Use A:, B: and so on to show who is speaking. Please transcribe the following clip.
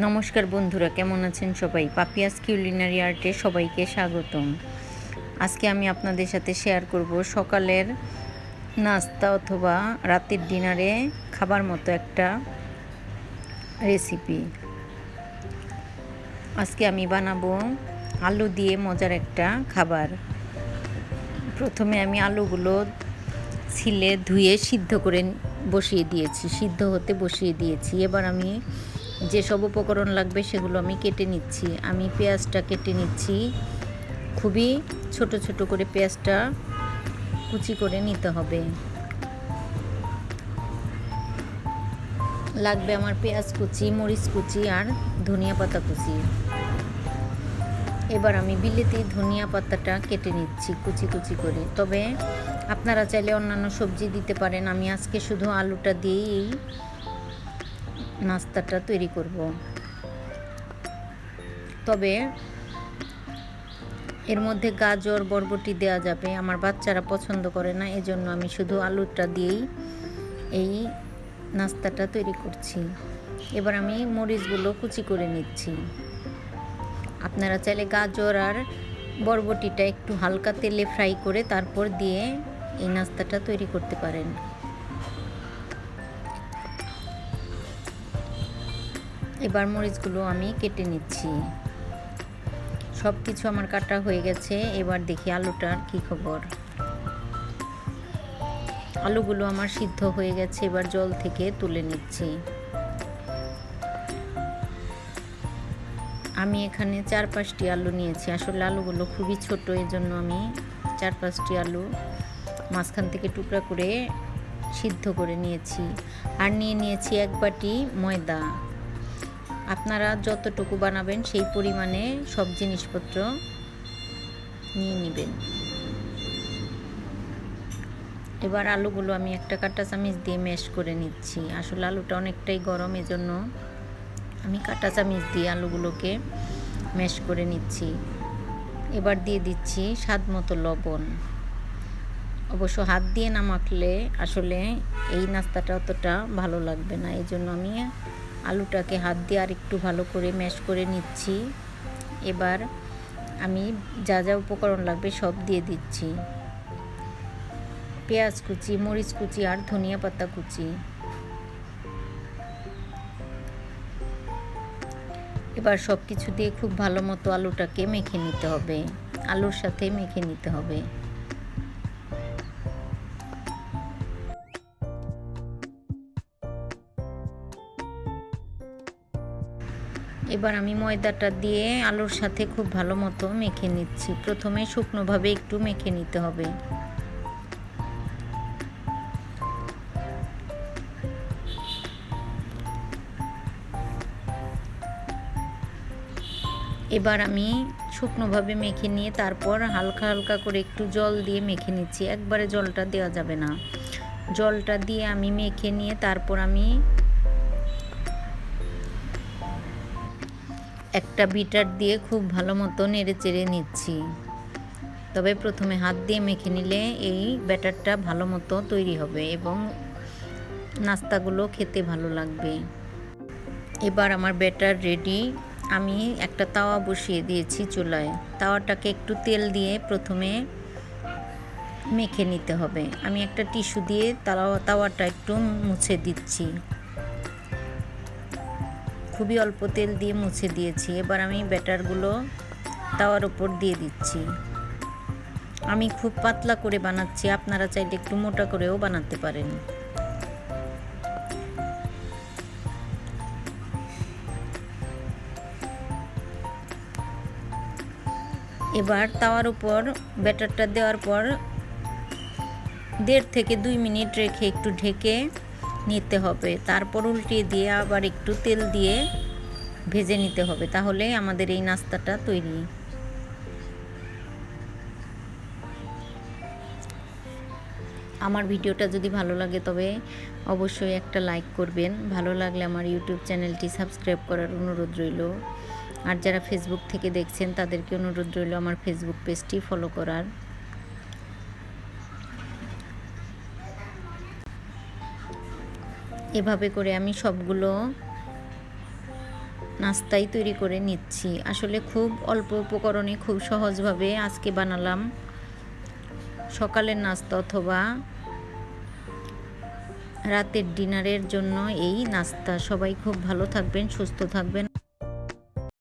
A: নমস্কার বন্ধুরা, কেমন আছেন সবাই? পাপিয়াস কিউলিনারি আর্টে সবাইকে স্বাগতম। আজকে আমি আপনাদের সাথে শেয়ার করব সকালের নাস্তা অথবা রাতের ডিনারে খাবার মতো একটা রেসিপি। আজকে আমি বানাবো আলু দিয়ে মজার একটা খাবার। প্রথমে আমি আলুগুলো ছিলে ধুয়ে সিদ্ধ করে সিদ্ধ হতে বসিয়ে দিয়েছি। এবার আমি যেসব উপকরণ লাগবে সেগুলো আমি কেটে নিচ্ছি। আমি পেঁয়াজটা কেটে নিচ্ছি, খুবই ছোট ছোট করে পেঁয়াজটা কুচি করে নিতে হবে। লাগবে আমার পেঁয়াজ কুচি, মরিচ কুচি আর ধনিয়া পাতা কুচি। এবার আমি বিলেতি ধনিয়া পাতাটা কেটে নিচ্ছি কুচি কুচি করে। তবে আপনারা চাইলে অন্যান্য সবজি দিতে পারেন। আমি আজকে শুধু আলুটা দিয়েই নাস্তাটা তৈরি করব। তবে এর মধ্যে গাজর বরবটি দেওয়া যাবে, আমার বাচ্চারা পছন্দ করে না, এজন্য আমি শুধু আলুটা দিয়েই এই নাস্তাটা তৈরি করছি। এবার আমি মরিচগুলো কুচি করে নিচ্ছি। আপনারা চাইলে গাজর আর বরবটিটা একটু হালকা তেলে ফ্রাই করে তারপর দিয়ে এই নাস্তাটা তৈরি করতে পারেন। এবার মরিচগুলো আমি কেটে নিচ্ছি। সব কিছু আমার কাটা হয়ে গেছে। এবার দেখি আলুটার কি খবর। আলুগুলো আমার সিদ্ধ হয়ে গেছে, এবার জল থেকে তুলে নিচ্ছি। আমি এখানে 4-5টি আলু নিয়েছি। আসলে আলুগুলো খুবই ছোট, এজন্য আমি 4-5টি আলু মাঝখান থেকে টুকরা করে সিদ্ধ করে নিয়েছি। আর নিয়েছি 1 বাটি ময়দা। আপনারা যতটুকু বানাবেন সেই পরিমাণে সব জিনিসপত্র নিয়ে নেবেন। এবার আলুগুলো আমি একটা কাঁটা চামচ দিয়ে ম্যাশ করে নিচ্ছি। আসলে আলুটা অনেকটাই গরম, এজন্য আমি কাঁটা চামচ দিয়ে আলুগুলোকে ম্যাশ করে নিচ্ছি। এবার দিয়ে দিচ্ছি স্বাদ মতো লবণ। অবশ্য হাত দিয়ে না মাখলে আসলে এই নাস্তাটা অতটা ভালো লাগবে না, এই জন্য আমি আলুটাকে হাত দিয়ে আর একটু ভালো করে ম্যাশ করে নিচ্ছি। এবার আমি যা যা উপকরণ লাগবে সব দিয়ে দিচ্ছি। পেঁয়াজ কুচি, মরিচ কুচি আর ধনিয়া পাতা কুচি। এবার সব কিছু দিয়ে খুব ভালো মতো আলুটাকে মেখে নিতে হবে, আলুর সাথে মেখে নিতে হবে। এবার আমি ময়দাটা দিয়ে আলুর সাথে খুব ভালো মতো মেখে নিচ্ছি। প্রথমে শুকনোভাবে একটু মেখে নিতে হবে। এবার আমি শুকনোভাবে মেখে নিয়ে তারপর হালকা হালকা করে একটু জল দিয়ে মেখে নিচ্ছি। একবারে জলটা দেওয়া যাবে না। জলটা দিয়ে আমি মেখে নিয়ে তারপর আমি একটা বিটার দিয়ে খুব ভালো মতো নেড়ে চেড়ে নিচ্ছি। তবে প্রথমে হাত দিয়ে মেখে নিলে এই ব্যাটারটা ভালো মতো তৈরি হবে এবং নাস্তাগুলো খেতে ভালো লাগবে। এবার আমার ব্যাটার রেডি। আমি একটা তাওয়া বসিয়ে দিয়েছি চুলায়। তাওয়াটাকে একটু তেল দিয়ে প্রথমে মেখে নিতে হবে। আমি একটা টিস্যু দিয়ে তাওয়াটা একটু মুছে দিচ্ছি। খুবই অল্প তেল দিয়ে মুছে দিয়েছি। এবার আমি ব্যাটারগুলো তাওয়ার উপর দিয়ে দিচ্ছি। আমি খুব পাতলা করে বানাচ্ছি, আপনারা চাইলে একটু মোটা করেও বানাতে পারেন। এবার তাওয়ার উপর ব্যাটারটা দেওয়ার পর 1.5 থেকে 2 মিনিট রেখে একটু ঢেকে নিতে হবে। তারপর উল্টিয়ে দিয়ে আবার একটু তেল দিয়ে ভেজে নিতে হবে, তাহলে আমাদের এই নাস্তাটা তৈরি। আমার ভিডিওটা যদি ভালো লাগে তবে অবশ্যই একটা লাইক করবেন। ভালো লাগলে আমার ইউটিউব চ্যানেলটি সাবস্ক্রাইব করার অনুরোধ রইল। আর যারা ফেসবুক থেকে দেখছেন তাদেরকে অনুরোধ রইল আমার ফেসবুক পেজটি ফলো করার। এভাবে করে আমি সবগুলো নাস্তাই তৈরি করে নিচ্ছি। আসলে খুব অল্প উপকরণে খুব সহজভাবে আজকে বানালাম সকালের নাস্তা অথবা রাতের ডিনারের জন্য এই নাস্তা। সবাই খুব ভালো থাকবেন, সুস্থ থাকবেন।